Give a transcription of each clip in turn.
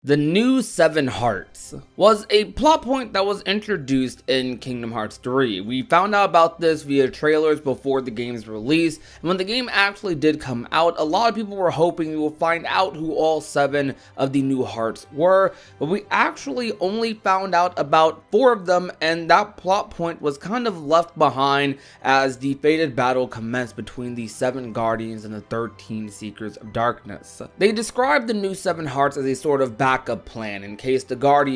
The new Seven Hearts was a plot point that was introduced in Kingdom Hearts 3. We found out about this via trailers before the game's release, and when the game actually did come out, a lot of people were hoping we will find out who all 7 of the new hearts were, but we actually only found out about 4 of them, and that plot point was kind of left behind as the fated battle commenced between the 7 Guardians and the 13 Seekers of Darkness. They described the new 7 Hearts as a sort of backup plan in case the Guardians,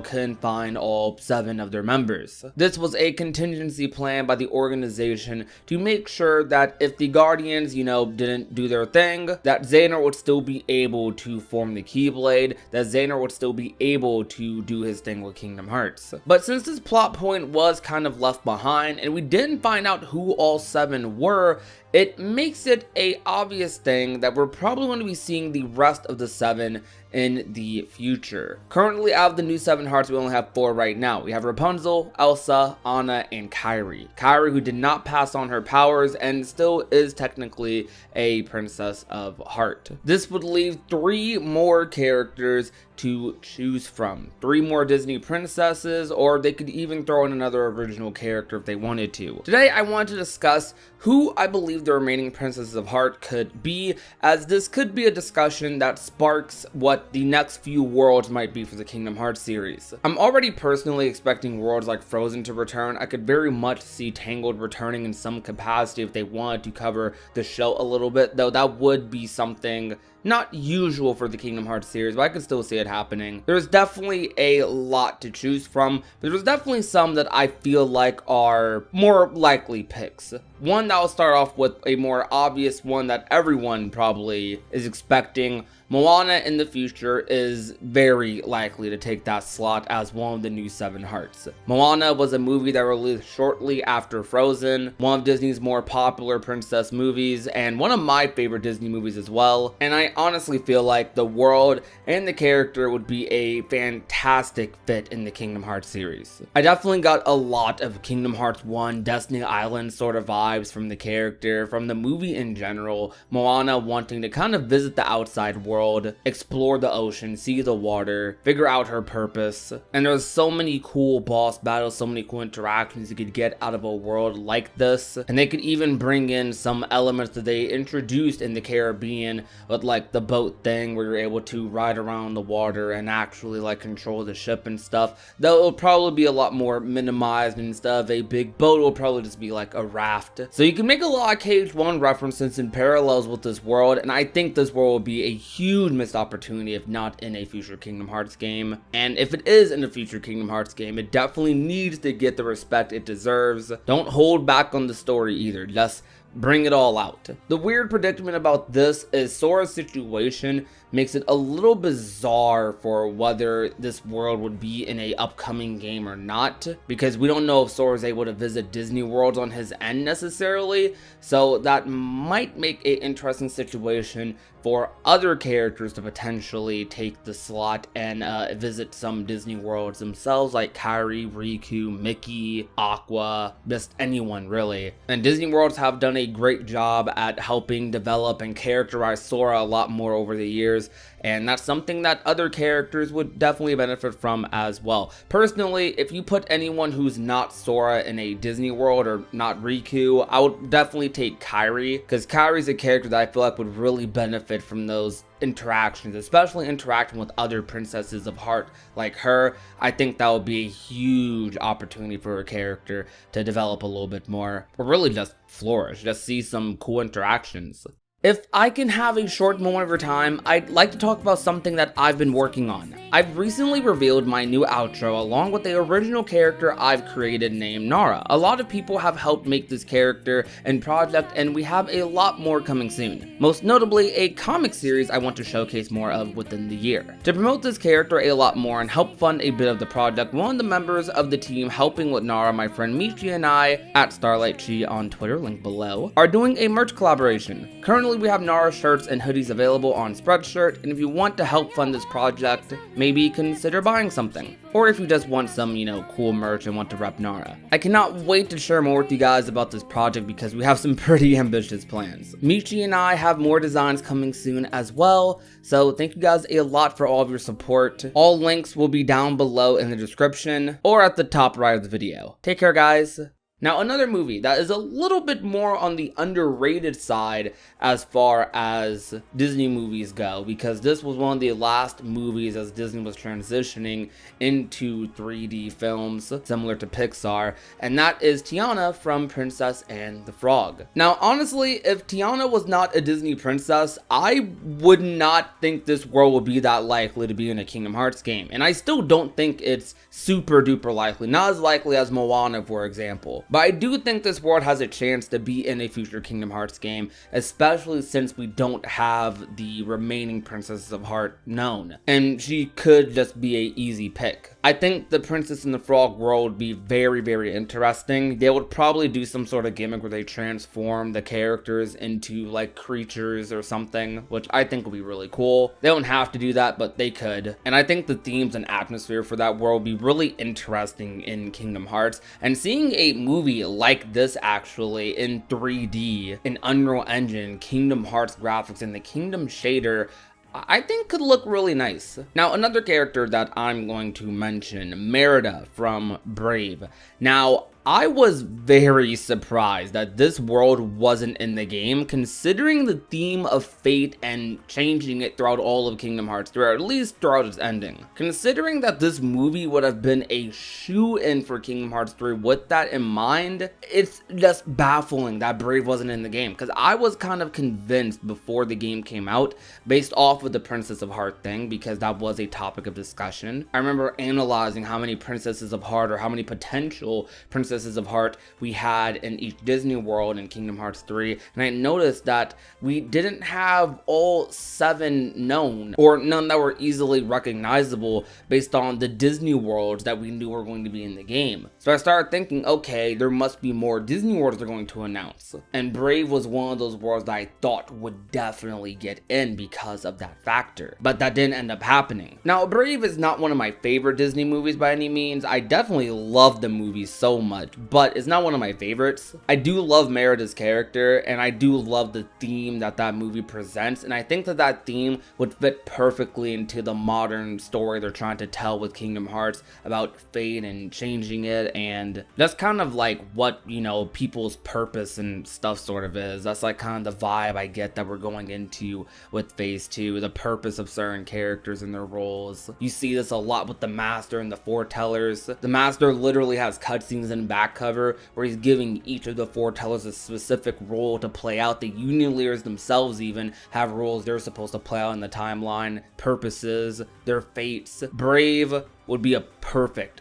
couldn't find all 7 of their members. This was a contingency plan by the organization to make sure that if the Guardians, didn't do their thing, that Xehanort would still be able to form the Keyblade, that Xehanort would still be able to do his thing with Kingdom Hearts. But since this plot point was kind of left behind and we didn't find out who all 7 were, it makes it a obvious thing that we're probably going to be seeing the rest of the 7 in the future. Currently, out of the new 7 Hearts, we only have 4 right now. We have Rapunzel, Elsa, Anna, and Kairi. Kairi, who did not pass on her powers and still is technically a Princess of Heart. This would leave 3 more characters to choose from. 3 more Disney princesses, or they could even throw in another original character if they wanted to. Today, I want to discuss who I believe the remaining Princesses of Heart could be, as this could be a discussion that sparks what the next few worlds might be for the Kingdom Hearts series. I'm already personally expecting worlds like Frozen to return. I could very much see Tangled returning in some capacity if they wanted to cover the show a little bit, though that would be something not usual for the Kingdom Hearts series, but I can still see it happening. There's definitely a lot to choose from, but there's definitely some that I feel like are more likely picks. One that will start off with a more obvious one that everyone probably is expecting. Moana in the future is very likely to take that slot as one of the new 7 Hearts. Moana was a movie that released shortly after Frozen, one of Disney's more popular princess movies, and one of my favorite Disney movies as well. And I honestly feel like the world and the character would be a fantastic fit in the Kingdom Hearts series. I definitely got a lot of Kingdom Hearts 1 Destiny Island sort of vibes from the character, from the movie in general. Moana wanting to kind of visit the outside world, explore the ocean, see the water, figure out her purpose. And there's so many cool boss battles, so many cool interactions you could get out of a world like this. And they could even bring in some elements that they introduced in the Caribbean with like the boat thing where you're able to ride around the water and actually like control the ship and stuff. Though it'll probably be a lot more minimized, and instead of a big boat, it'll probably just be like a raft. So you can make a lot of KH1 references and parallels with this world, and I think this world will be a huge missed opportunity if not in a future Kingdom Hearts game. And if it is in a future Kingdom Hearts game, it definitely needs to get the respect it deserves. Don't hold back on the story either, just bring it all out. The weird predicament about this is Sora's situation makes it a little bizarre for whether this world would be in a upcoming game or not, because we don't know if Sora is able to visit Disney worlds on his end necessarily, so that might make an interesting situation for other characters to potentially take the slot and visit some Disney worlds themselves, like Kairi, Riku, Mickey, Aqua, just anyone really. And Disney worlds have done a great job at helping develop and characterize Sora a lot more over the years, and that's something that other characters would definitely benefit from as well. Personally, if you put anyone who's not Sora in a Disney world or not Riku, I would definitely take Kairi, because Kairi's a character that I feel like would really benefit from those interactions, especially interacting with other princesses of heart like her. I think that would be a huge opportunity for her character to develop a little bit more, or really just flourish, just see some cool interactions. If I can have a short moment of your time, I'd like to talk about something that I've been working on. I've recently revealed my new outro along with the original character I've created named Nara. A lot of people have helped make this character and project, and we have a lot more coming soon. Most notably, a comic series I want to showcase more of within the year. To promote this character a lot more and help fund a bit of the project, one of the members of the team helping with Nara, my friend Michi, and I, at StarlightChi on Twitter, link below, are doing a merch collaboration. Currently, we have Nara shirts and hoodies available on Spreadshirt, and if you want to help fund this project, maybe consider buying something. Or if you just want some, cool merch and want to rep Nara. I cannot wait to share more with you guys about this project because we have some pretty ambitious plans. Michi and I have more designs coming soon as well, so thank you guys a lot for all of your support. All links will be down below in the description or at the top right of the video. Take care, guys. Now, another movie that is a little bit more on the underrated side as far as Disney movies go, because this was one of the last movies as Disney was transitioning into 3D films similar to Pixar, and that is Tiana from Princess and the Frog. Now, honestly, if Tiana was not a Disney princess, I would not think this world would be that likely to be in a Kingdom Hearts game, and I still don't think it's super duper likely, not as likely as Moana, for example. But I do think this world has a chance to be in a future Kingdom Hearts game, especially since we don't have the remaining Princesses of Heart known, and she could just be an easy pick. I think the Princess and the Frog world would be very, very interesting. They would probably do some sort of gimmick where they transform the characters into like creatures or something, which I think would be really cool. They don't have to do that, but they could. And I think the themes and atmosphere for that world would be really interesting in Kingdom Hearts, and seeing a movie like this actually in 3D, in Unreal Engine, Kingdom Hearts graphics, and the Kingdom shader, I think could look really nice. Now, another character that I'm going to mention, Merida from Brave. Now, I was very surprised that this world wasn't in the game, considering the theme of fate and changing it throughout all of Kingdom Hearts 3, or at least throughout its ending. Considering that this movie would have been a shoe-in for Kingdom Hearts 3 with that in mind, it's just baffling that Brave wasn't in the game, because I was kind of convinced before the game came out, based off of the Princess of Heart thing, because that was a topic of discussion. I remember analyzing how many Princesses of Heart, or how many potential Princesses of Heart we had in each Disney world in Kingdom Hearts 3, and I noticed that we didn't have all 7 known, or none that were easily recognizable based on the Disney worlds that we knew were going to be in the game. So I started thinking, okay, there must be more Disney worlds they're going to announce, and Brave was one of those worlds that I thought would definitely get in because of that factor, but that didn't end up happening. Now, Brave is not one of my favorite Disney movies by any means. I definitely love the movie so much, but it's not one of my favorites. I do love Merida's character, and I do love the theme that that movie presents, and I think that that theme would fit perfectly into the modern story they're trying to tell with Kingdom Hearts about fate and changing it, and that's kind of like what, people's purpose and stuff sort of is. That's like kind of the vibe I get that we're going into with Phase 2, the purpose of certain characters and their roles. You see this a lot with the Master and the Foretellers. The Master literally has cutscenes in back cover where he's giving each of the Foretellers a specific role to play out. The Union leaders themselves even have roles they're supposed to play out in the timeline, purposes, their fates. Brave would be a perfect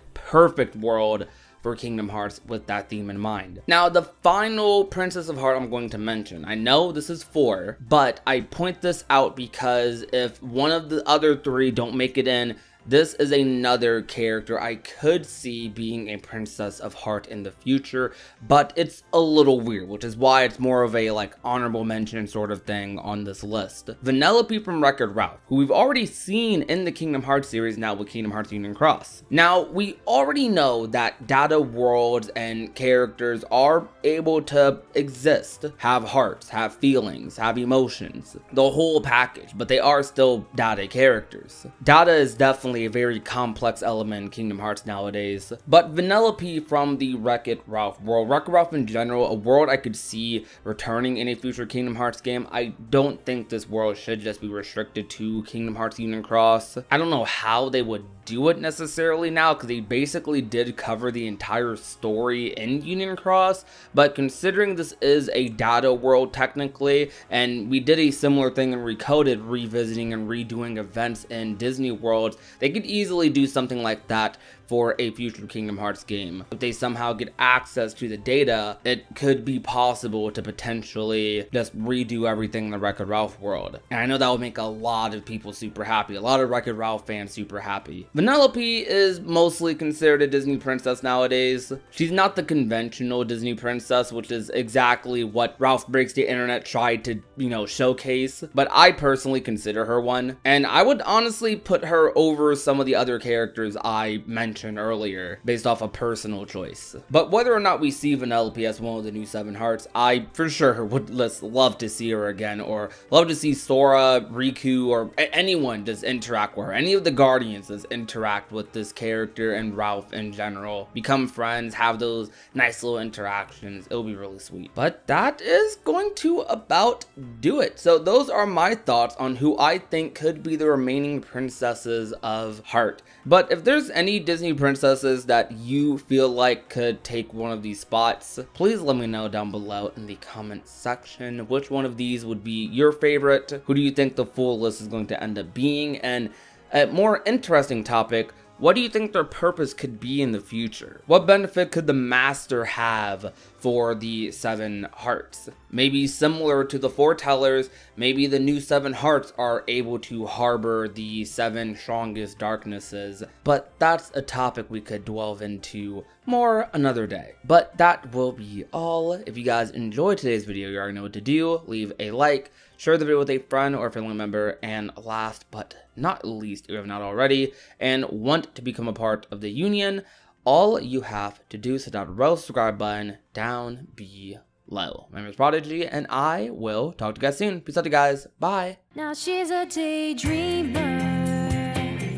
world for Kingdom Hearts with that theme in mind. Now, the final Princess of Heart I'm going to mention, I know this is 4, but I point this out because if one of the other 3 don't make it in, this is another character I could see being a Princess of Heart in the future, but it's a little weird, which is why it's more of a honorable mention sort of thing on this list. Vanellope from Wreck-It Ralph, who we've already seen in the Kingdom Hearts series now with Kingdom Hearts Union Cross. Now, we already know that data worlds and characters are able to exist, have hearts, have feelings, have emotions, the whole package, but they are still data characters. Data is definitely a very complex element in Kingdom Hearts nowadays, but Vanellope from the Wreck-It Ralph world, Wreck-It Ralph in general, a world I could see returning in a future Kingdom Hearts game. I don't think this world should just be restricted to Kingdom Hearts Union Cross. I don't know how they would do it necessarily now, because they basically did cover the entire story in Union Cross, but considering this is a data world technically, and we did a similar thing in Recoded, revisiting and redoing events in Disney worlds, they could easily do something like that for a future Kingdom Hearts game. If they somehow get access to the data, it could be possible to potentially just redo everything in the Wreck-It Ralph world. And I know that would make a lot of people super happy, a lot of Wreck-It Ralph fans super happy. Vanellope is mostly considered a Disney princess nowadays. She's not the conventional Disney princess, which is exactly what Ralph Breaks the Internet tried to, showcase, but I personally consider her one. And I would honestly put her over over some of the other characters I mentioned earlier based off a personal choice. But whether or not we see Vanellope as one of the new 7 hearts, I for sure would love to see her again, or love to see Sora, Riku, or anyone just interact with her. Any of the Guardians just interact with this character and Ralph in general. Become friends, have those nice little interactions. It'll be really sweet. But that is going to about do it. So those are my thoughts on who I think could be the remaining princesses of Heart. But if there's any Disney princesses that you feel like could take one of these spots, please let me know down below in the comment section which one of these would be your favorite. Who do you think the full list is going to end up being? And a more interesting topic, what do you think their purpose could be in the future? What benefit could the Master have for the 7 hearts? Maybe similar to the Foretellers, maybe the new 7 hearts are able to harbor the 7 strongest darknesses, but that's a topic we could delve into more another day. But that will be all. If you guys enjoyed today's video, you already know what to do. Leave a like, share the video with a friend or a family member, and last but not least, if you have not already and want to become a part of the union, all you have to do is hit that red subscribe button down below. My name is Prodigy, and I will talk to you guys soon. Peace out, you guys. Bye. Now she's a daydreamer.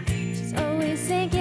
She's always thinking